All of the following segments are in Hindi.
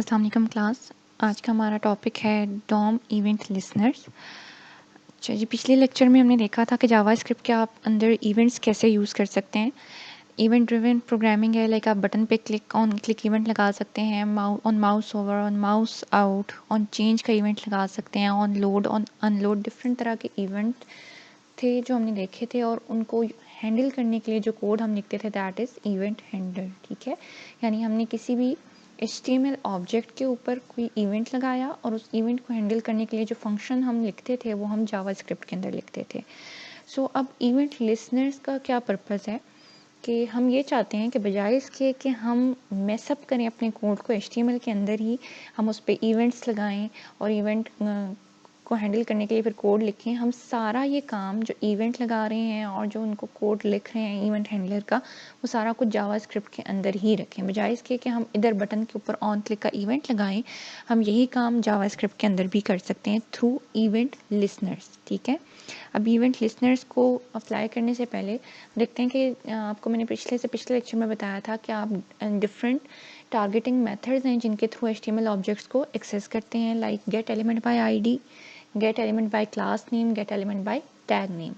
अस्सलाम वालेकुम क्लास। आज का हमारा टॉपिक है डॉम इवेंट लिसनर्स। अच्छा जी, पिछले लेक्चर में हमने देखा था कि जावास्क्रिप्ट के आप अंदर इवेंट्स कैसे यूज़ कर सकते हैं। इवेंट ड्रिवन प्रोग्रामिंग है, लाइक आप बटन पे क्लिक इवेंट लगा सकते हैं, on mouse over, on mouse out, on change का इवेंट लगा सकते हैं, on load, on unload, different तरह के इवेंट थे जो हमने देखे थे, और उनको हैंडल करने के लिए जो कोड हम लिखते थे दैट इज़ इवेंट हैंडलर। ठीक है, यानी हमने किसी भी HTML ऑब्जेक्ट के ऊपर कोई इवेंट लगाया और उस इवेंट को हैंडल करने के लिए जो फंक्शन हम लिखते थे वो हम जावास्क्रिप्ट के अंदर लिखते थे। सो अब इवेंट लिसनर्स का क्या पर्पज़ है कि हम ये चाहते हैं कि बजाय इसके कि हम मैसअप करें अपने कोड को HTML के अंदर ही, हम उस पर इवेंट्स लगाएं और इवेंट को हैंडल करने के लिए फिर कोड लिखें, हम सारा ये काम जो इवेंट लगा रहे हैं और जो उनको कोड लिख रहे हैं इवेंट हैंडलर का, वो सारा कुछ जावास्क्रिप्ट के अंदर ही रखें। बजाय इसके कि हम इधर बटन के ऊपर ऑन क्लिक का इवेंट लगाएं, हम यही काम जावास्क्रिप्ट के अंदर भी कर सकते हैं थ्रू इवेंट लिसनर्स। ठीक है, अब इवेंट लिसनर्स को अप्लाई करने से पहले देखते हैं कि आपको मैंने पिछले लेक्चर में बताया था कि आप डिफरेंट टारगेटिंग मेथड्स हैं जिनके थ्रू HTML ऑब्जेक्ट्स को एक्सेस करते हैं, like get element by ID, gate element by class name, gate element by tag name.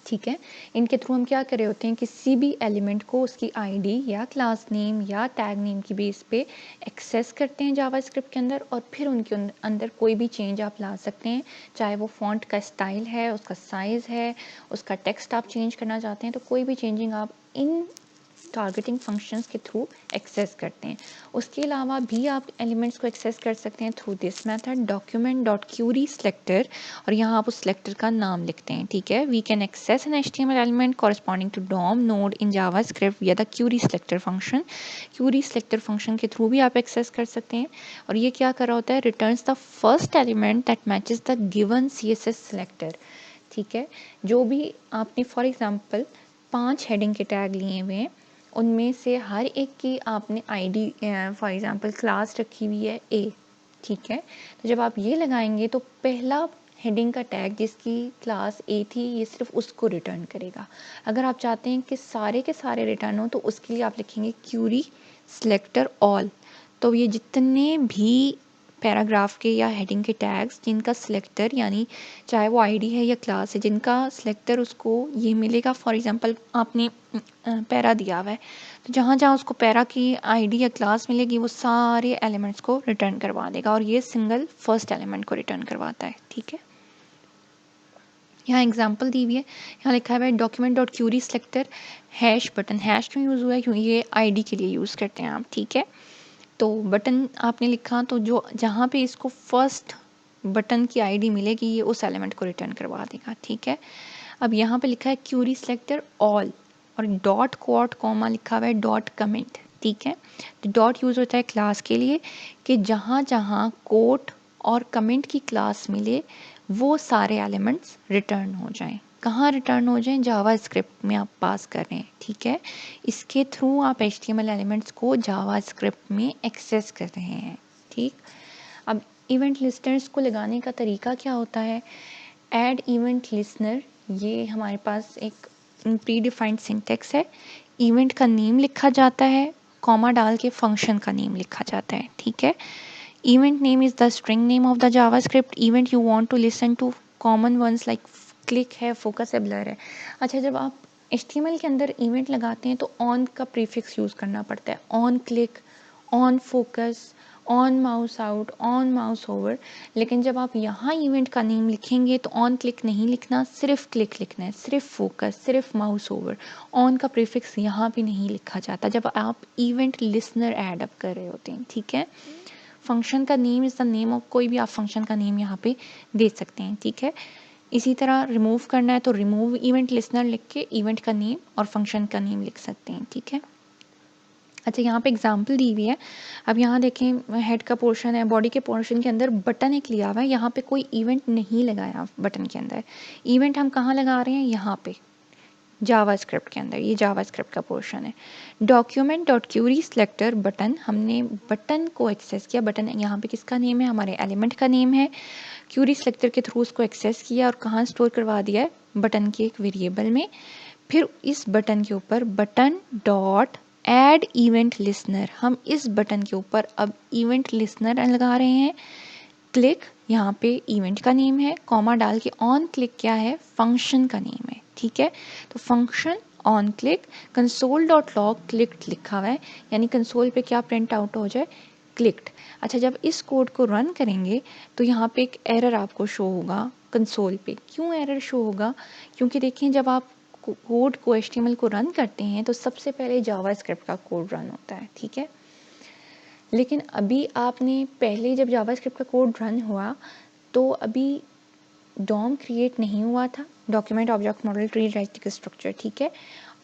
ठीक है, इनके थ्रू हम क्या कर रहे होते हैं, किसी भी एलिमेंट को उसकी ID या क्लास नेम या टैग नेम की बेस पे एक्सेस करते हैं जावास्क्रिप्ट के अंदर, और फिर उनके अंदर कोई भी चेंज आप ला सकते हैं, चाहे वो फॉन्ट का स्टाइल है, उसका साइज़ है, उसका टेक्स्ट आप चेंज करना चाहते हैं, तो कोई भी चेंजिंग आप इन टारगेटिंग फंक्शंस के थ्रू एक्सेस करते हैं। उसके अलावा भी आप एलिमेंट्स को एक्सेस कर सकते हैं through this method document dot query selector, और यहाँ आप उस सेलेक्टर का नाम लिखते हैं। ठीक है, we can access an HTML element corresponding to DOM node in JavaScript या the query selector function. Query selector function के थ्रू भी आप एक्सेस कर सकते हैं, और ये क्या कर रहा होता है, returns the first element that matches the given CSS selector. ठीक है, जो भी आपने फॉर एग्जांपल 5 हेडिंग के टैग लिए हुए हैं, उनमें से हर एक की आपने ID फॉर एग्जांपल क्लास रखी हुई है A। ठीक है, तो जब आप ये लगाएंगे तो पहला हेडिंग का टैग जिसकी क्लास A थी ये सिर्फ उसको रिटर्न करेगा। अगर आप चाहते हैं कि सारे के सारे रिटर्न हो तो उसके लिए आप लिखेंगे क्यूरी सेलेक्टर ऑल। तो ये जितने भी पैराग्राफ के या हेडिंग के टैग्स जिनका सिलेक्टर, यानी चाहे वो ID है या क्लास है, जिनका सिलेक्टर उसको ये मिलेगा, फॉर एग्जांपल आपने पैरा दिया हुआ है, तो जहाँ जहाँ उसको पैरा की ID या क्लास मिलेगी वो सारे एलिमेंट्स को रिटर्न करवा देगा, और ये सिंगल फर्स्ट एलिमेंट को रिटर्न करवाता है। ठीक है, यहाँ एग्जांपल दी हुई है, यहाँ लिखा हुआ है document dot query selector hash button. Hash क्यों यूज़ हुआ है, क्योंकि ये ID के लिए यूज़ करते हैं आप। ठीक है, तो बटन आपने लिखा तो जो जहाँ पे इसको फर्स्ट बटन की ID मिलेगी ये उस एलिमेंट को रिटर्न करवा देगा। ठीक है, अब यहाँ पे लिखा है क्यूरी सेलेक्टर ऑल, और डॉट कोट कॉमा लिखा हुआ है डॉट कमेंट। ठीक है, तो डॉट यूज़ होता है क्लास के लिए कि जहाँ जहाँ कोट और कमेंट की क्लास मिले वो सारे एलिमेंट्स रिटर्न हो जाएं। कहाँ रिटर्न हो जाएं, जावास्क्रिप्ट में आप पास कर रहे हैं। ठीक है, इसके थ्रू आप HTML एलिमेंट्स को जावास्क्रिप्ट में एक्सेस कर रहे हैं। ठीक, अब इवेंट लिस्टर्स को लगाने का तरीका क्या होता है, ऐड इवेंट लिसनर, ये हमारे पास एक प्री डिफाइंड सिंटेक्स है। इवेंट का नेम लिखा जाता है, कॉमा डाल के फंक्शन का नेम लिखा जाता है। ठीक है, event name is the string name of the javascript event you want to listen to, common ones like click है, focus है, blur है। अच्छा, जब आप HTML के अंदर इवेंट लगाते हैं तो ऑन का प्रीफिक्स यूज़ करना पड़ता है, on click, on focus, on mouse out, on mouse over. लेकिन जब आप यहाँ इवेंट का नेम लिखेंगे तो ऑन क्लिक नहीं लिखना, सिर्फ क्लिक लिखना है, सिर्फ फोकस, सिर्फ माउस ओवर। ऑन का प्रीफिक्स यहाँ भी नहीं लिखा जाता जब आप इवेंट लिसनर ऐड अप कर रहे होते हैं। ठीक है, फंक्शन का name is the name of, कोई भी आप फंक्शन का नेम यहाँ पे दे सकते हैं। ठीक है, इसी तरह रिमूव करना है तो रिमूव इवेंट लिसनर लिख के इवेंट का नेम और फंक्शन का नेम लिख सकते हैं। ठीक है, अच्छा यहाँ पे एग्जांपल दी हुई है। अब यहाँ देखें, हेड का पोर्शन है, बॉडी के पोर्शन के अंदर बटन एक लिया हुआ है, यहाँ पे कोई इवेंट नहीं लगाया बटन के अंदर। इवेंट हम कहाँ लगा रहे हैं, यहाँ पे जावास्क्रिप्ट के अंदर, ये जावास्क्रिप्ट का पोर्शन है। Document dot query selector button, हमने बटन को एक्सेस किया, बटन यहाँ पे किसका नेम है, हमारे एलिमेंट का नेम है। क्यूरी सेलेक्टर के थ्रू उसको एक्सेस किया और कहाँ स्टोर करवा दिया है, बटन के एक वेरिएबल में। फिर इस बटन के ऊपर button dot add event listener, हम इस बटन के ऊपर अब इवेंट लिसनर लगा रहे हैं। क्लिक, यहाँ पे इवेंट का नेम है, कॉमा डाल के ऑन क्लिक क्या है, फंक्शन का नेम है, ठीक है। तो function on click console dot log clicked लिखा हुआ है, यानी कंसोल पे क्या प्रिंट आउट हो जाए, क्लिक्ड। अच्छा, जब इस कोड को रन करेंगे तो यहाँ पे एक एरर आपको शो होगा कंसोल पे। क्यों एरर शो होगा, क्योंकि देखें जब आप कोड को HTML को रन करते हैं तो सबसे पहले जावास्क्रिप्ट का कोड रन होता है, ठीक है। लेकिन अभी आपने पहले जब जावास्क्रिप्ट का कोड रन हुआ तो अभी डॉम क्रिएट नहीं हुआ था, डॉक्यूमेंट ऑब्जेक्ट मॉडल ट्री डायरेक्टिक स्ट्रक्चर, ठीक है।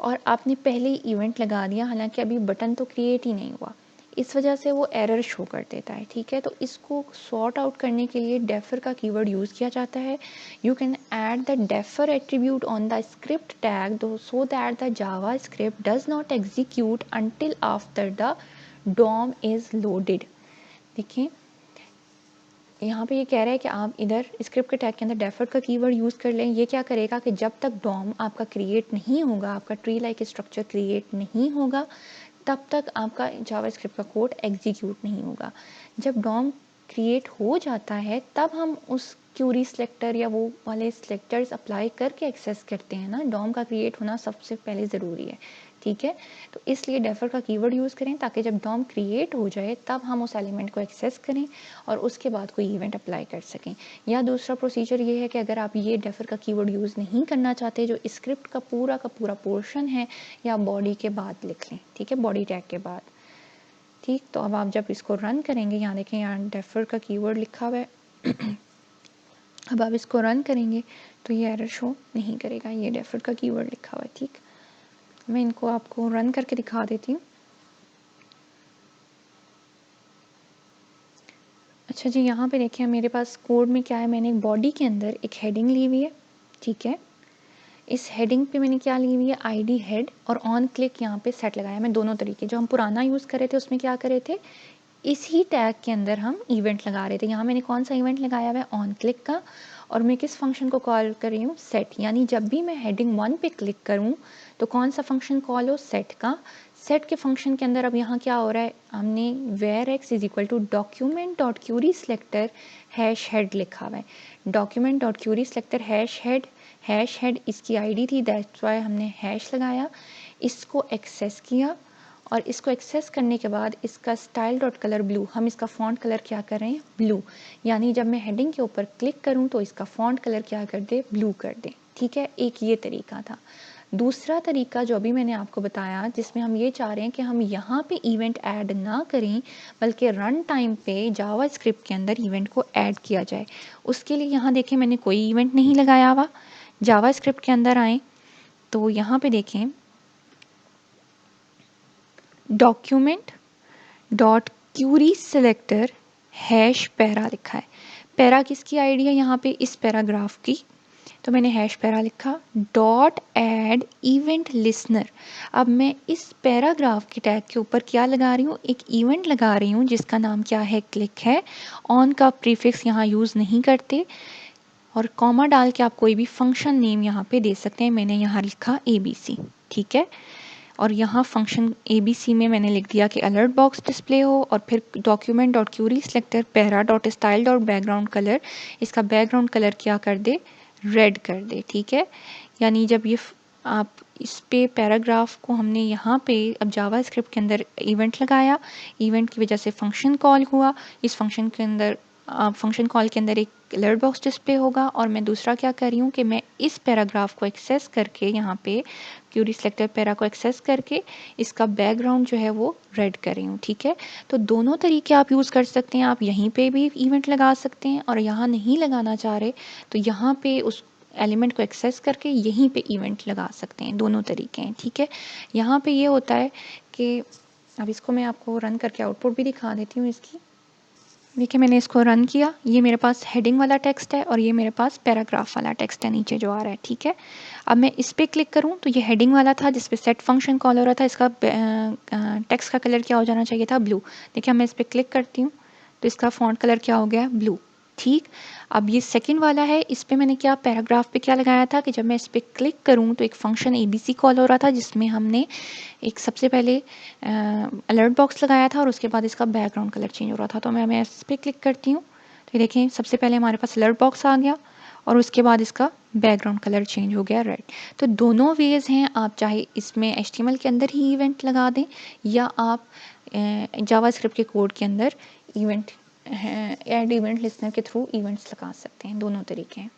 और आपने पहले ही इवेंट लगा दिया, हालांकि अभी बटन तो क्रिएट ही नहीं हुआ, इस वजह से वो एरर शो कर देता है, ठीक है। तो इसको सॉर्ट आउट करने के लिए डेफर का कीवर्ड यूज़ किया जाता है। You can add the defer attribute on the script tag so that the JavaScript does not execute until after the DOM is loaded. देखिए यहाँ पे ये कह रहा है कि आप इधर स्क्रिप्ट के टैग के अंदर डेफर का कीवर्ड यूज़ कर लें। ये क्या करेगा कि जब तक डॉम आपका क्रिएट नहीं होगा, आपका ट्री लाइक स्ट्रक्चर क्रिएट नहीं होगा, तब तक आपका जावास्क्रिप्ट का कोड एग्जीक्यूट नहीं होगा। जब डॉम क्रिएट हो जाता है तब हम उस क्यूरी सिलेक्टर या वो वाले सिलेक्टर्स अप्लाई करके एक्सेस करते हैं ना। डॉम का क्रिएट होना सबसे पहले ज़रूरी है, ठीक है। तो इसलिए डेफर का कीवर्ड यूज़ करें ताकि जब डॉम क्रिएट हो जाए तब हम उस एलिमेंट को एक्सेस करें और उसके बाद कोई इवेंट अप्लाई कर सकें। या दूसरा प्रोसीजर ये है कि अगर आप ये डेफर का कीवर्ड यूज़ नहीं करना चाहते, जो स्क्रिप्ट का पूरा पोर्शन है, या बॉडी के बाद लिख लें, ठीक है, बॉडी टैग के बाद, ठीक। तो अब आप जब इसको रन करेंगे, यहाँ देखें यहाँ डेफर का कीवर्ड लिखा हुआ है अब आप इसको रन करेंगे तो ये एरर शो नहीं करेगा, ये डेफर का कीवर्ड लिखा हुआ है, ठीक। मैं इनको आपको रन करके दिखा देती हूँ। अच्छा जी, यहाँ पे देखिए मेरे पास कोड में क्या है, मैंने एक बॉडी के अंदर एक हेडिंग ली हुई है, ठीक है। इस हेडिंग पे मैंने क्या ली हुई है, आईडी हेड, और ऑन क्लिक यहाँ पे सेट लगाया। मैं दोनों तरीके, जो हम पुराना यूज़ कर रहे थे उसमें क्या कर रहे थे, इसी टैग के अंदर हम इवेंट लगा रहे थे। यहाँ मैंने कौन सा इवेंट लगाया हुआ है, ऑन क्लिक का, और मैं किस फंक्शन को कॉल कर रही हूँ, सेट। यानी जब भी मैं हेडिंग 1 पे क्लिक करूँ तो कौन सा फंक्शन कॉल हो, सेट का। सेट के फंक्शन के अंदर अब यहाँ क्या हो रहा है, हमने where X is equal to document dot query selector hash head लिखा हुआ है। Document dot query selector hash head इसकी आईडी थी, दैट्स वाई हमने हैश लगाया। इसको एक्सेस किया और इसको एक्सेस करने के बाद इसका स्टाइल डॉट कलर ब्लू, हम इसका फॉन्ट कलर क्या कर रहे हैं, ब्लू। यानी जब मैं हेडिंग के ऊपर क्लिक करूं तो इसका फॉन्ट कलर क्या कर दे, ब्लू कर दे, ठीक है। एक ये तरीका था। दूसरा तरीका जो अभी मैंने आपको बताया, जिसमें हम ये चाह रहे हैं कि हम यहाँ पे इवेंट ऐड ना करें बल्कि रन टाइम पे जावा स्क्रिप्ट के अंदर इवेंट को ऐड किया जाए। उसके लिए यहाँ देखें मैंने कोई इवेंट नहीं लगाया हुआ। जावा स्क्रिप्ट के अंदर आए तो यहाँ पे देखें document dot query selector hash para लिखा है। पैरा किसकी आईडी है यहाँ पे, इस पैराग्राफ की, तो मैंने हैश पैरा लिखा। डॉट ऐड इवेंट लिसनर, अब मैं इस पैराग्राफ के टैग के ऊपर क्या लगा रही हूँ, एक इवेंट लगा रही हूँ जिसका नाम क्या है, क्लिक है। ऑन का प्रीफिक्स यहाँ यूज़ नहीं करते, और कॉमा डाल के आप कोई भी फंक्शन नेम यहाँ पे दे सकते हैं। मैंने यहाँ लिखा ABC, ठीक है। और यहाँ फंक्शन ABC में मैंने लिख दिया कि अलर्ट बॉक्स डिस्प्ले हो, और फिर document dot query selector para dot style dot background colour, इसका बैकग्राउंड कलर क्या कर दे, रेड कर दे, ठीक है। यानी जब ये आप इस पे पैराग्राफ को हमने यहाँ पे अब जावा स्क्रिप्ट के अंदर इवेंट लगाया, इवेंट की वजह से फंक्शन कॉल हुआ, इस फंक्शन के अंदर फंक्शन कॉल के अंदर एक अलर्ट बॉक्स डिस्प्ले होगा, और मैं दूसरा क्या कर रही हूँ कि मैं इस पैराग्राफ को एक्सेस करके यहाँ पे क्यूरी सेलेक्टर पैरा को एक्सेस करके इसका बैकग्राउंड जो है वो रेड कर रही हूँ, ठीक है। तो दोनों तरीके आप यूज़ कर सकते हैं। आप यहीं पे भी इवेंट लगा सकते हैं, और यहाँ नहीं लगाना चाह रहे तो यहाँ पे उस एलिमेंट को एक्सेस करके यहीं पे इवेंट लगा सकते हैं। दोनों तरीके हैं, ठीक है। यहाँ पे ये होता है कि अब इसको मैं आपको रन करके आउटपुट भी दिखा देती हूँ इसकी। देखिए मैंने इसको रन किया, ये मेरे पास हेडिंग वाला टेक्स्ट है और ये मेरे पास पैराग्राफ वाला टेक्स्ट है नीचे जो आ रहा है, ठीक है। अब मैं इस पर क्लिक करूँ तो ये हेडिंग वाला था जिस पे सेट फंक्शन कॉल हो रहा था, इसका टेक्स्ट का कलर क्या हो जाना चाहिए था, ब्लू। देखिए मैं इस पर क्लिक करती हूँ तो इसका फॉन्ट कलर क्या हो गया, ब्लू, ठीक। अब ये सेकंड वाला है, इस पे मैंने क्या पैराग्राफ पे क्या लगाया था कि जब मैं इस पे क्लिक करूँ तो एक फंक्शन एबीसी कॉल हो रहा था, जिसमें हमने एक सबसे पहले अलर्ट बॉक्स लगाया था और उसके बाद इसका बैकग्राउंड कलर चेंज हो रहा था। तो मैं इस पे क्लिक करती हूँ तो ये देखें सबसे पहले हमारे पास अलर्ट बॉक्स आ गया और उसके बाद इसका बैकग्राउंड कलर चेंज हो गया रेड। तो दोनों वेज़ हैं, आप चाहे इसमें एचटीएमएल के अंदर ही इवेंट लगा दें या आप जावास्क्रिप्ट के कोड के अंदर इवेंट ऐड इवेंट लिस्नर के थ्रू इवेंट्स लगा सकते हैं। दोनों तरीके हैं।